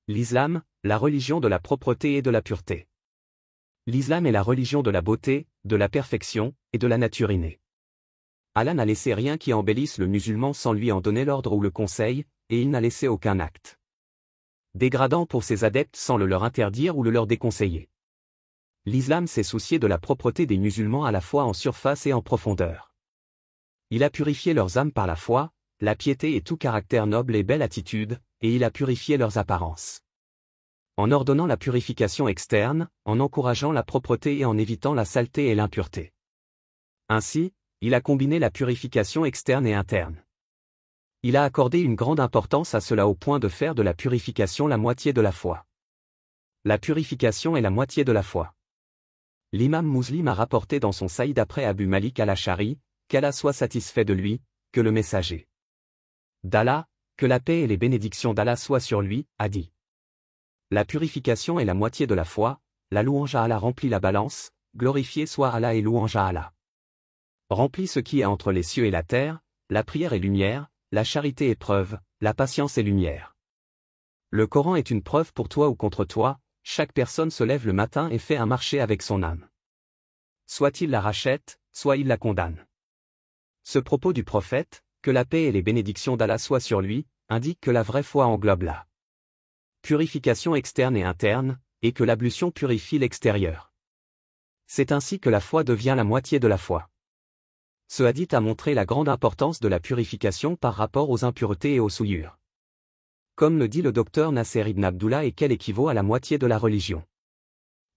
L'islam, la religion de la propreté et de la pureté. L'islam est la religion de la beauté, de la perfection, et de la nature innée. Allah n'a laissé rien qui embellisse le musulman sans lui en donner l'ordre ou le conseil, et il n'a laissé aucun acte dégradant pour ses adeptes sans le leur interdire ou le leur déconseiller. L'islam s'est soucié de la propreté des musulmans à la fois en surface et en profondeur. Il a purifié leurs âmes par la foi, la piété et tout caractère noble et belle attitude, et il a purifié leurs apparences. En ordonnant la purification externe, en encourageant la propreté et en évitant la saleté et l'impureté. Ainsi, il a combiné la purification externe et interne. Il a accordé une grande importance à cela au point de faire de la purification la moitié de la foi. La purification est la moitié de la foi. L'imam Muslim a rapporté dans son Saïd après Abu Malik al-Ash'ari, qu'Allah soit satisfait de lui, que le messager d'Allah, que la paix et les bénédictions d'Allah soient sur lui, a dit. La purification est la moitié de la foi, la louange à Allah remplit la balance, glorifié soit Allah et louange à Allah. Remplit ce qui est entre les cieux et la terre, la prière est lumière, la charité est preuve, la patience est lumière. Le Coran est une preuve pour toi ou contre toi, chaque personne se lève le matin et fait un marché avec son âme. Soit il la rachète, soit il la condamne. Ce propos du prophète, que la paix et les bénédictions d'Allah soient sur lui, indique que la vraie foi englobe la purification externe et interne, et que l'ablution purifie l'extérieur. C'est ainsi que la foi devient la moitié de la foi. Ce hadith a montré la grande importance de la purification par rapport aux impuretés et aux souillures. Comme le dit le docteur Nasser ibn Abdullah, et qu'elle équivaut à la moitié de la religion.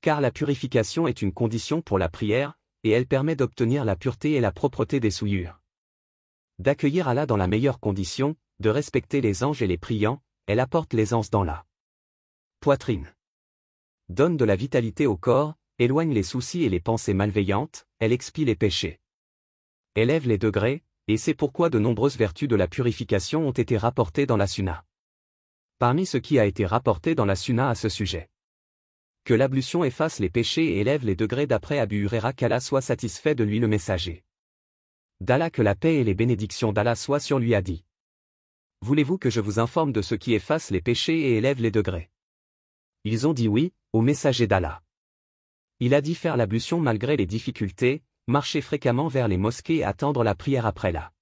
Car la purification est une condition pour la prière, et elle permet d'obtenir la pureté et la propreté des souillures. D'accueillir Allah dans la meilleure condition, de respecter les anges et les priants, elle apporte l'aisance dans la poitrine. Donne de la vitalité au corps, éloigne les soucis et les pensées malveillantes, elle expie les péchés. Élève les degrés, et c'est pourquoi de nombreuses vertus de la purification ont été rapportées dans la Sunna. Parmi ce qui a été rapporté dans la Sunna à ce sujet. Que l'ablution efface les péchés et élève les degrés d'après Abu Huraira, qu'Allah soit satisfait de lui le messager d'Allah, que la paix et les bénédictions d'Allah soient sur lui, a dit. Voulez-vous que je vous informe de ce qui efface les péchés et élève les degrés? Ils ont dit oui, au messager d'Allah. Il a dit faire l'ablution malgré les difficultés, marcher fréquemment vers les mosquées et attendre la prière après la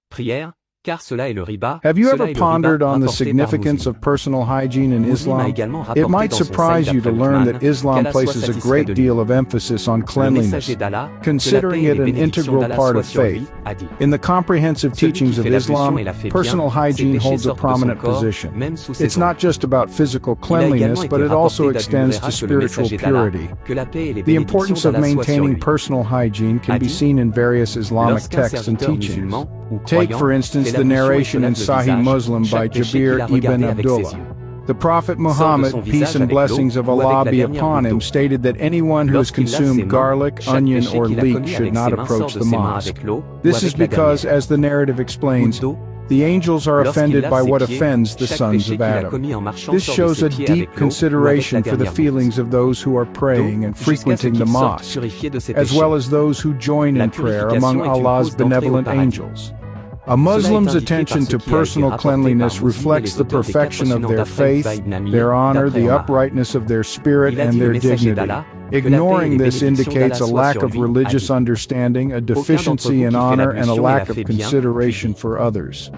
prière, car cela est le riba. Have you ever pondered on the significance of personal hygiene in Islam? It might surprise you to learn that Islam places a great deal of emphasis on cleanliness, considering it an integral part of faith. In the comprehensive teachings of Islam, personal hygiene holds a prominent position. It's not just about physical cleanliness, but it also extends to spiritual purity. The importance of maintaining personal hygiene can be seen in various Islamic texts and teachings. Take, for instance, the narration in Sahih Muslim by Jabir ibn Abdullah. The Prophet Muhammad, peace and blessings of Allah be upon him, stated that anyone who has consumed garlic, onion, or leek should not approach the mosque. This is because, as the narrative explains, the angels are offended by what offends the sons of Adam. This shows a deep consideration for the feelings of those who are praying and frequenting the mosque, as well as those who join in prayer among Allah's benevolent angels. A Muslim's attention to personal cleanliness reflects the perfection of their faith, their honor, the uprightness of their spirit, and their dignity. Ignoring this indicates a lack of religious understanding, a deficiency in honor, and a lack of consideration for others.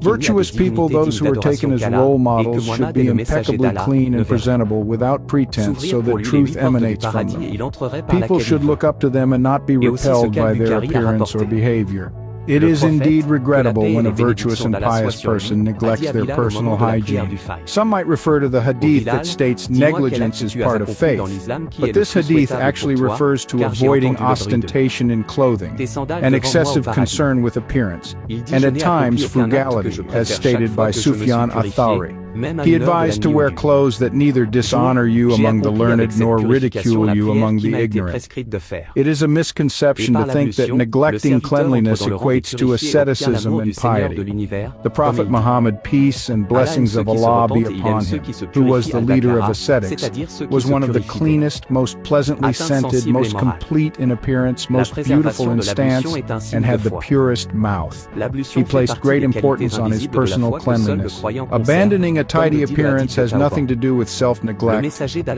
Virtuous people, those who are taken as role models, should be impeccably clean and presentable without pretense so that truth emanates from them. People should look up to them and not be repelled by their appearance or behavior. It is indeed regrettable when a virtuous and pious person neglects their personal hygiene. Some might refer to the hadith that states negligence is part of faith, but this hadith actually refers to avoiding ostentation in clothing, and excessive concern with appearance, and at times frugality, as stated by Sufyan al-Thawri. He advised to wear clothes that neither dishonor you among the learned nor ridicule you among the ignorant. It is a misconception to think that neglecting cleanliness equates to asceticism and piety. The Prophet Muhammad, peace and blessings of Allah be upon him, who was the leader of ascetics, was one of the cleanest, most pleasantly scented, most complete in appearance, most beautiful in stance, and had the purest mouth. He placed great importance on his personal cleanliness. Abandoning a tidy appearance has nothing to do with self-neglect,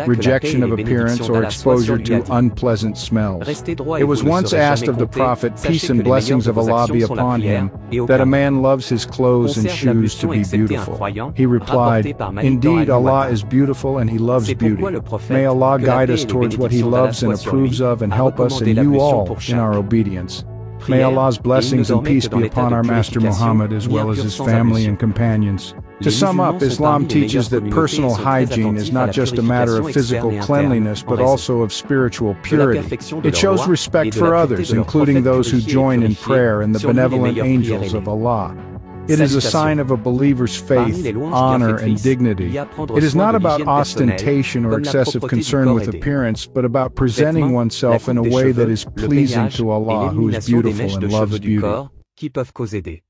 rejection of appearance, or exposure to unpleasant smells. It was once asked of the Prophet, peace and blessings of Allah be upon him, that a man loves his clothes and shoes to be beautiful. He replied, indeed, Allah is beautiful and He loves beauty. May Allah guide us towards what He loves and approves of and help us and you all in our obedience. May Allah's blessings and peace be upon our Master Muhammad as well as his family and companions. To sum up, Islam teaches that personal hygiene is not just a matter of physical cleanliness but also of spiritual purity. It shows respect for others, including those who join in prayer and the benevolent angels of Allah. It is a sign of a believer's faith, honor, and dignity. It is not about ostentation or excessive concern with appearance, but about presenting oneself in a way that is pleasing to Allah, who is beautiful and loves beauty. Qui peuvent causer des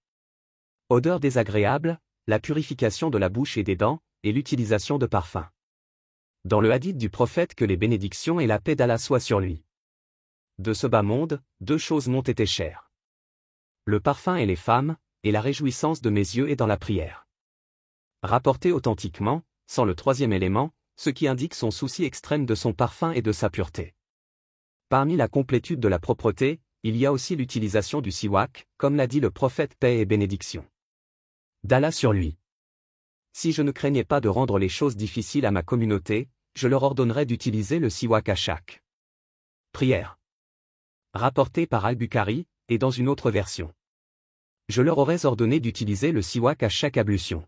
odeurs désagréables, la purification de la bouche et des dents, et l'utilisation de parfums. Dans le hadith du prophète, que les bénédictions et la paix d'Allah soient sur lui. De ce bas monde, deux choses m'ont été chères. Le parfum et les femmes, et la réjouissance de mes yeux est dans la prière. Rapporté authentiquement, sans le troisième élément, ce qui indique son souci extrême de son parfum et de sa pureté. Parmi la complétude de la propreté, il y a aussi l'utilisation du siwak, comme l'a dit le prophète, paix et bénédiction d'Allah sur lui. Si je ne craignais pas de rendre les choses difficiles à ma communauté, je leur ordonnerais d'utiliser le siwak à chaque prière. Rapporté par Al-Bukhari, et dans une autre version. Je leur aurais ordonné d'utiliser le siwak à chaque ablution.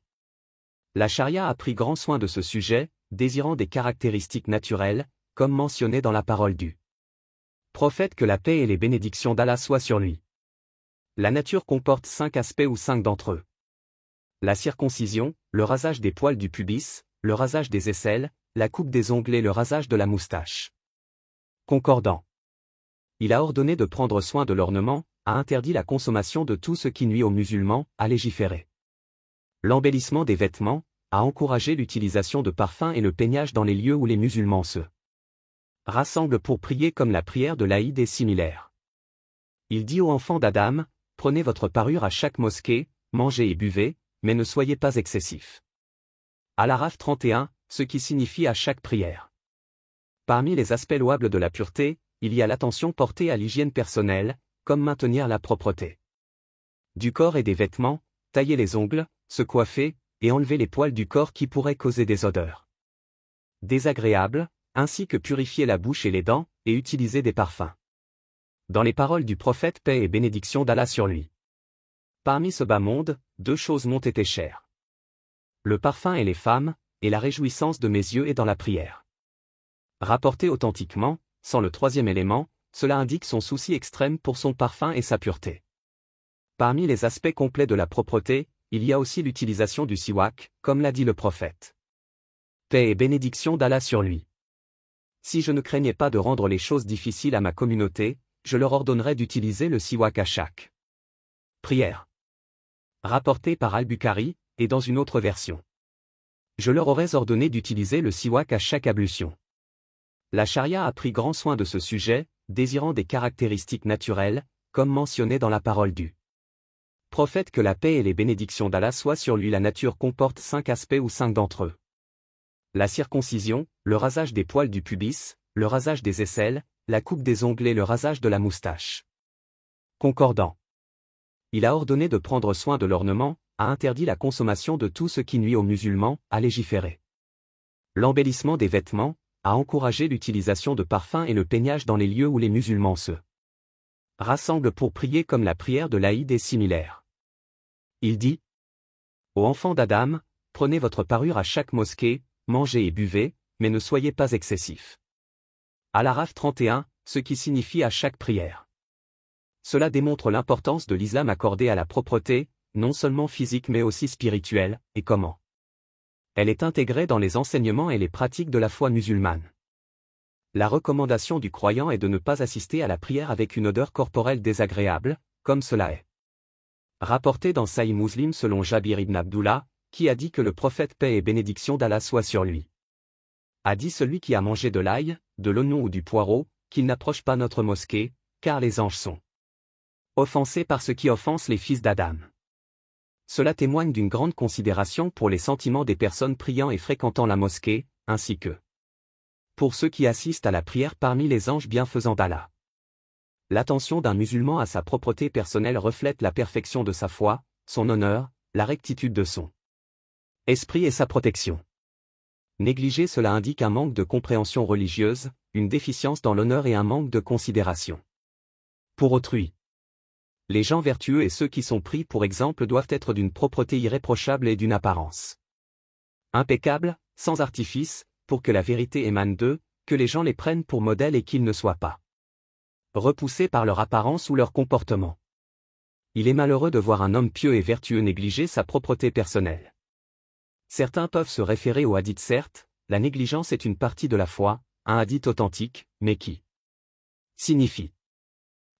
La charia a pris grand soin de ce sujet, désirant des caractéristiques naturelles, comme mentionné dans la parole du prophète, que la paix et les bénédictions d'Allah soient sur lui. La nature comporte 5 aspects ou 5 d'entre eux. La circoncision, le rasage des poils du pubis, le rasage des aisselles, la coupe des ongles et le rasage de la moustache. Concordant. Il a ordonné de prendre soin de l'ornement, a interdit la consommation de tout ce qui nuit aux musulmans, a légiféré. L'embellissement des vêtements, a encouragé l'utilisation de parfums et le peignage dans les lieux où les musulmans se rassemblent pour prier, comme la prière de l'Aïd est similaire. Il dit aux enfants d'Adam, prenez votre parure à chaque mosquée, mangez et buvez, mais ne soyez pas excessifs. Al-Araf 31, ce qui signifie à chaque prière. Parmi les aspects louables de la pureté, il y a l'attention portée à l'hygiène personnelle, comme maintenir la propreté du corps et des vêtements, tailler les ongles, se coiffer, et enlever les poils du corps qui pourraient causer des odeurs désagréables, ainsi que purifier la bouche et les dents, et utiliser des parfums. Dans les paroles du prophète, paix et bénédiction d'Allah sur lui. Parmi ce bas monde, deux choses m'ont été chères. Le parfum et les femmes, et la réjouissance de mes yeux est dans la prière. Rapporté authentiquement, sans le troisième élément, cela indique son souci extrême pour son parfum et sa pureté. Parmi les aspects complets de la propreté, il y a aussi l'utilisation du siwak, comme l'a dit le prophète. Paix et bénédiction d'Allah sur lui. Si je ne craignais pas de rendre les choses difficiles à ma communauté, je leur ordonnerais d'utiliser le siwak à chaque prière. Rapporté par Al-Bukhari, et dans une autre version. Je leur aurais ordonné d'utiliser le siwak à chaque ablution. La charia a pris grand soin de ce sujet, désirant des caractéristiques naturelles, comme mentionné dans la parole du prophète, que la paix et les bénédictions d'Allah soient sur lui. La nature comporte 5 aspects ou 5 d'entre eux. La circoncision, le rasage des poils du pubis, le rasage des aisselles, la coupe des ongles et le rasage de la moustache. Concordant. Il a ordonné de prendre soin de l'ornement, a interdit la consommation de tout ce qui nuit aux musulmans, a légiféré. L'embellissement des vêtements, a encouragé l'utilisation de parfums et le peignage dans les lieux où les musulmans se rassemblent pour prier, comme la prière de l'Aïd est similaire. Il dit aux enfants d'Adam, prenez votre parure à chaque mosquée, mangez et buvez, mais ne soyez pas excessifs. Al-Araf 31, ce qui signifie à chaque prière. Cela démontre l'importance de l'islam accordée à la propreté, non seulement physique mais aussi spirituelle, et comment elle est intégrée dans les enseignements et les pratiques de la foi musulmane. La recommandation du croyant est de ne pas assister à la prière avec une odeur corporelle désagréable, comme cela est rapporté dans Sahih Muslim selon Jabir ibn Abdullah, qui a dit que le prophète, paix et bénédiction d'Allah soit sur lui, a dit: celui qui a mangé de l'ail, de l'oignon ou du poireau, qu'il n'approche pas notre mosquée, car les anges sont offensés par ce qui offense les fils d'Adam. Cela témoigne d'une grande considération pour les sentiments des personnes priant et fréquentant la mosquée, ainsi que pour ceux qui assistent à la prière parmi les anges bienfaisants d'Allah. L'attention d'un musulman à sa propreté personnelle reflète la perfection de sa foi, son honneur, la rectitude de son esprit et sa protection. Négliger cela indique un manque de compréhension religieuse, une déficience dans l'honneur et un manque de considération pour autrui. Les gens vertueux et ceux qui sont pris pour exemple doivent être d'une propreté irréprochable et d'une apparence impeccable, sans artifice, pour que la vérité émane d'eux, que les gens les prennent pour modèles et qu'ils ne soient pas repoussés par leur apparence ou leur comportement. Il est malheureux de voir un homme pieux et vertueux négliger sa propreté personnelle. Certains peuvent se référer au hadith. Certes, la négligence est une partie de la foi, un hadith authentique, mais qui signifie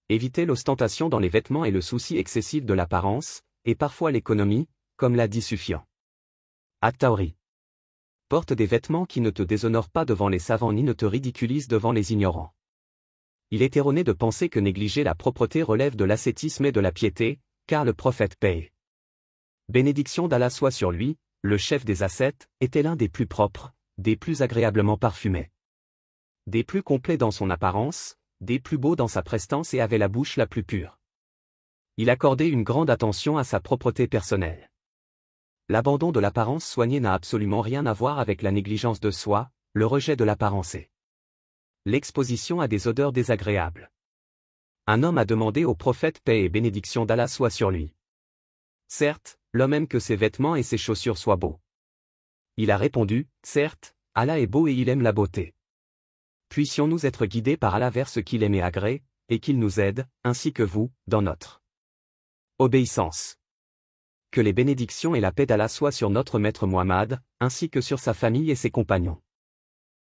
éviter l'ostentation dans les vêtements et le souci excessif de l'apparence, et parfois l'économie, comme l'a dit Sufyan Ath-Thawri. Porte des vêtements qui ne te déshonorent pas devant les savants ni ne te ridiculisent devant les ignorants. Il est erroné de penser que négliger la propreté relève de l'ascétisme et de la piété, car le prophète paix. Bénédiction d'Allah soit sur lui, le chef des ascètes, était l'un des plus propres, des plus agréablement parfumés, des plus complets dans son apparence, des plus beaux dans sa prestance et avait la bouche la plus pure. Il accordait une grande attention à sa propreté personnelle. L'abandon de l'apparence soignée n'a absolument rien à voir avec la négligence de soi, le rejet de l'apparence et l'exposition à des odeurs désagréables. Un homme a demandé au prophète paix et bénédiction d'Allah soit sur lui. Certes, l'homme aime que ses vêtements et ses chaussures soient beaux. Il a répondu, certes, Allah est beau et il aime la beauté. Puissions-nous être guidés par Allah vers ce qu'il aime et agrée, et qu'il nous aide, ainsi que vous, dans notre obéissance. Que les bénédictions et la paix d'Allah soient sur notre maître Muhammad, ainsi que sur sa famille et ses compagnons.